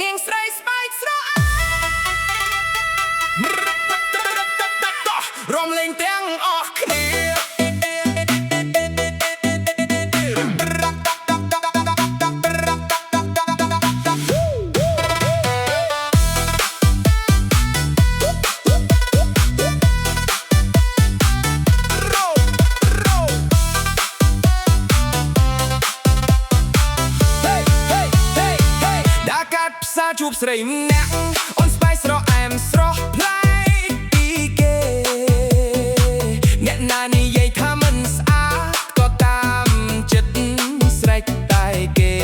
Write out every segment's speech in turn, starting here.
នាងស្រីស្បែកស្រស់រំលែងទាំងអស់គ្នាជួបស្រីម្នាក់អូនស្បែកស្រស់អែមស្រស់ប្លែកពីគេអ្នកណានិយាយថាមិនស្អាតក៏តាមចិត្តស្រេចតែគេ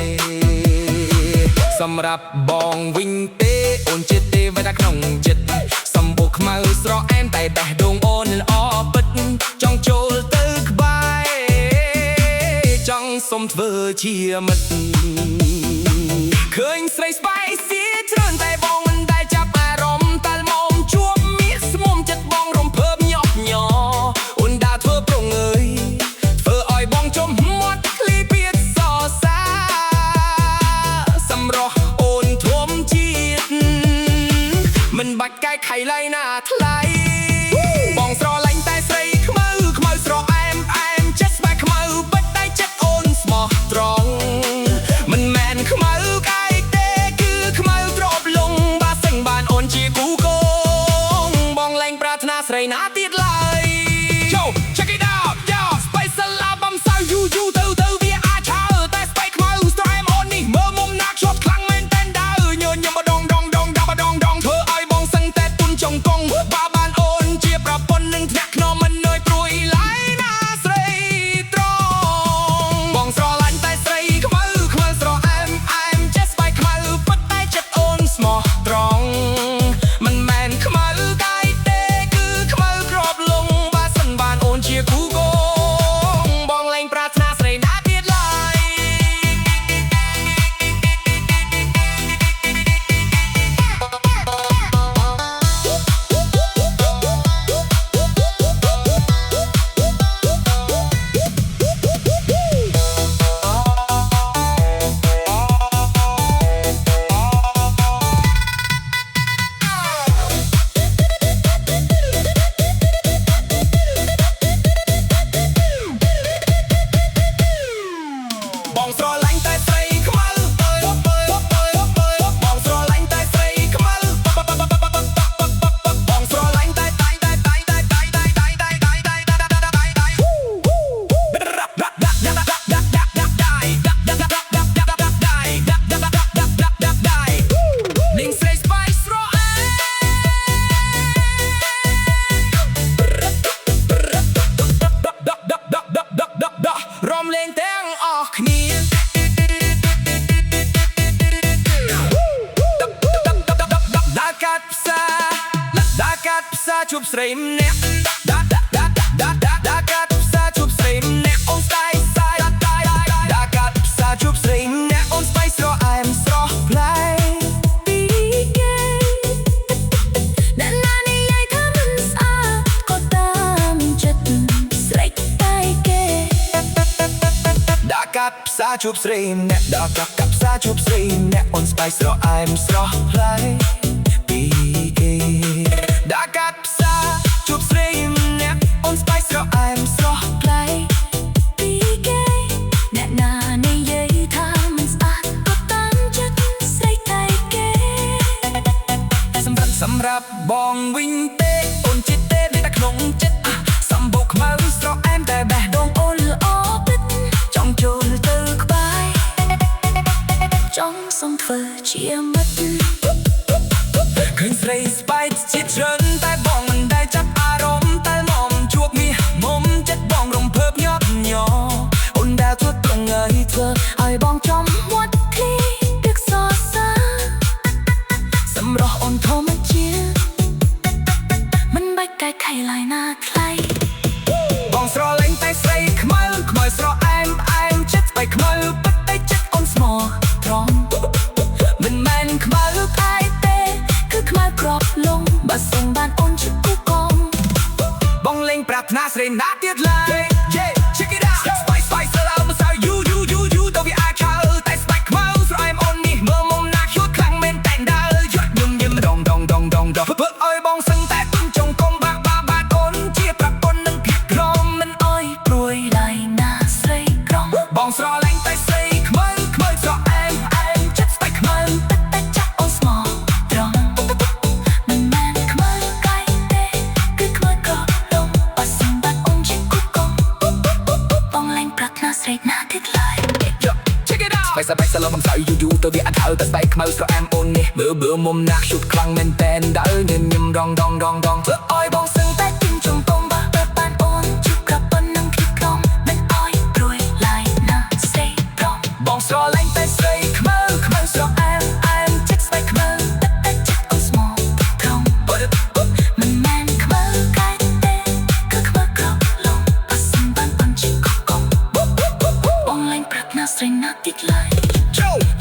សម្រាប់បងវិញទេអូនចិត្តទេវាតែក្នុងចិត្តសម្បុកខ្មៅស្រស់អែមតែបេះដូងអូនល្អពិតចង់ចូលទៅក្បែរចង់សុំធ្វើជាមិត្តឃើញស្រីស្បែកសៀច្រើនតែបងមិនដែលចាប់អារម្មណ៍តែមកជួបមាសស្មុំចិត្តបងរំភើបញាប់ញ័រអូនដើរធ្វើប្រងើយធ្វើឲ្យបងចំមាត់ឃ្លីពីតសរសើរសម្រស់អូនធំជាតិមិនបាច់កែខៃឡៃណាថ្លៃបងស្រឡាញ់តែស្រីខ្មៅខ្មៅស្រស់អែមអែមចិត្តស្បែកខ្មៅបិទតែចិត្តអូនស្មោះត្រង់មិនមែនខ្មៅស្រីណាទៀតឡើយ Yo check it out yo ស្បែកសាឡាបំសៅយូទៅវាអាចឆើតែស្បែកខ្មៅស្រែមអូននេះមើលមុំណាក់ជាប់ខ្លាំងមែនតែនដើញញឹមដងធ្វើឲ្យបងសឹងតែទុនចង្គង់បើបានអូនជាប្រពន្ធនឹងធ្នាក់ខ្នងមិននឿយព្រួយឡើយណាស្រីត្រង់បងស្រឡាញ់តែស្រីខ្មៅស្រស់អែមចេះស្បែកខ្មៅពិតតែចិត្តអូនស្មោះត្រង់មិនមែនខ្មៅរំលែងទាំងអស់គ្នាដើរកាត់ផ្សារជួបស្រីម្នាក់ដើរកាត់ផ្សារជួបស្រីម្នាក់អូនស្ដាយសាយដើរកាត់ផ្សារជួបស្រីម្នាក់អូនស្បែកស្រស់អែមស្រស់ប្លែកពីគេអ្នកណានិយាយថាមិនស្អាតក៏តាមចិត្តស្រេចតែគេដើរកាត់ផ្សារជួបស្រីម្នាក់ដើរកាត់ផ្សារជួបស្រីម្នាក់អូនស្បែកស្រស់អែមស្រស់ប្លែកពីគេដើរកាត់ផ្សារជួបស្រីម្នាក់អូនស្បែកស្រស់អែមស្រស់ប្លែកពីគេអ្នកណានិយាយថាមិនស្អាតក៏តាមចិត្តស្រេចតែគេសម្រាប់បងវិញទេអូនចិត្តទេតែក្នុងចិត្តសម្បុកខ្មៅស្រស់អែមតែបេះដូងអូនល្អពិតចង់ចូលទៅក្បែរចង់សុំធ្វើជាមិត្តឃើញស្រីស្បែកជាតិច្រើនតែបងមិនដែលចាប់អារម្មណ៍តែមកជួបមាសមុំចិត្តបងរំភើបញាប់ញ័រអូនដែលធ្វើប្រងើយធ្វើឲ្យបងចំមាត់ឃ្លីទឹកសរសើរសម្រស់អូនធម្មជាតិមិនបាច់កែខៃឡើយណាថ្លៃបងស្រឡាញ់តែស្រីខ្មៅស្រស់អែមចិត្តស្បែកខ្មៅពិតតែចិត្តអូនស្មោះត្រង់មិនមែនខ្មៅឯទេគឺខ្មៅក្របលងបើសិនបានអូនជាគូកងបងលេងប្រាថ្នាស្រីណាទៀតឡើយ check it out ស្បែកសាឡាមកសៅយូទៅវាអាចឆើតែស្បែកខ្មៅស្រអែមអូននេះមើលមុំណាស់ឈួត សាឡបងសៅយូយូទៅវាអត់ហើតែស្បែកខ្មៅស្រអែមអូននេះបឺមុំណាស់ឈុតខ្លាំងមែនតែនដើរញញឹមរងដងធ្វើឲ្យបងសឹងតែជិញជុំពងបាក់បានអូនជុកក្រាប់ប៉ុណ្ណឹងគិតក្រុងមិនអោយព្រួយឡាយណាស្រីប្រងបងស្រឡាញ់តែស្រីខ្មៅស្រអែមចិត្តស្បែកខ្មៅតែចិត្តអូនស្មោះត្រង់មិនមែនខ្មៅកែទេគឺខ្មៅក្រប់ឡងប៉ះសិនបានប៉ុនជិះកកងបងលែងប្រាថ្នាស្រីណាតិចឡើយ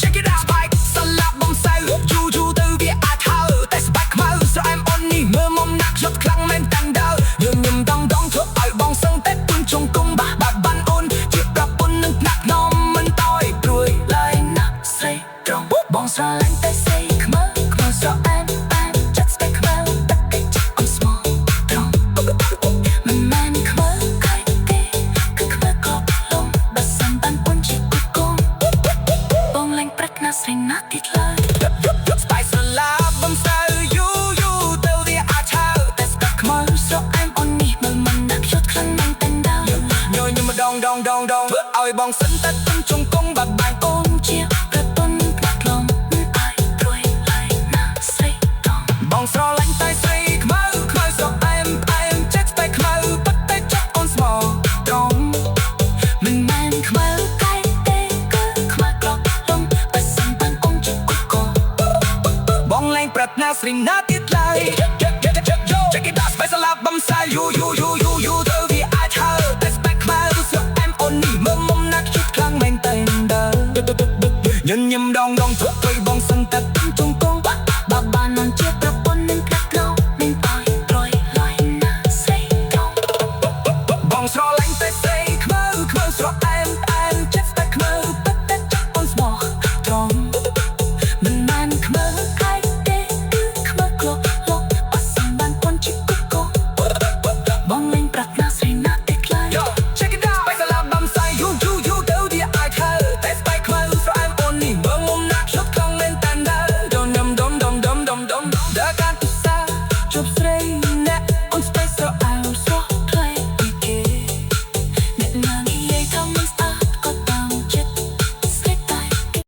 Check it out ស្បែកសាឡាប់បងសៅយូទៅវាអាចហើតែស្បែកខ្មៅស្រអែមអូននេះមើលមុំណាក់យកខ្លាំងមែនតាំងដើរញញឹមដងធ្វើឲ្យបងសឹងតែទុនជង្គង់បាក់បានអូនជាប្រពន្ធនឹងដាក់នំមិនតយព្រួយឡើយណាស់ស្រីត្រង់បងស្រឡាញ់តែស្រីខ្មៅស្រអែមចិត្តស្បែកខ្មៅតែចិត្តអូនស្មោះត្រង់មិនមែនខ្មៅកែទេគឺខ្មៅក្រប់ឡងបើសិនបានអូនជាគូកងបងលែងប្រាថ្នាស្រីណាតិចឡើយស្បែកស្រឡាប់បងសៅយូទៅវាអាចហើតែស្បែកខ្មៅស្រអែមអូននេះមើលមិនណាក់យកខ្លាំងមែនតែនដើរញញឹមដងធ្វើឲ្យបងសិនតែទុនជង្គង់បាក់បានអូនជាប្រពន្ធខ្លាំងឡងមិនអាយព្រួយឡើយណាស្រីត្រង់បងស្រឡាញ់តែស្រីខ្មៅស្រអែមចិត្តស្បែកខ្មៅតែចិត្តអូនស្មោះត្រង់មិនមែនខ្មៅកែទេគឺខ្មៅក្រប់ឡងបើសិនបានអូនជាគូកងបងលែងប្រាថ្នាស្រីណាទៀតឡើយ Check it out ស្បែកសាឡាប់បំសៅយូទៅវាអាចហើតែស្បែកខ្មៅស្រអែមអូននេះមើលមុំណាក់ជិតខ្លាំងមែនតែនដើរញញឹមដងធ្វើឲ្យបងសឹងតែ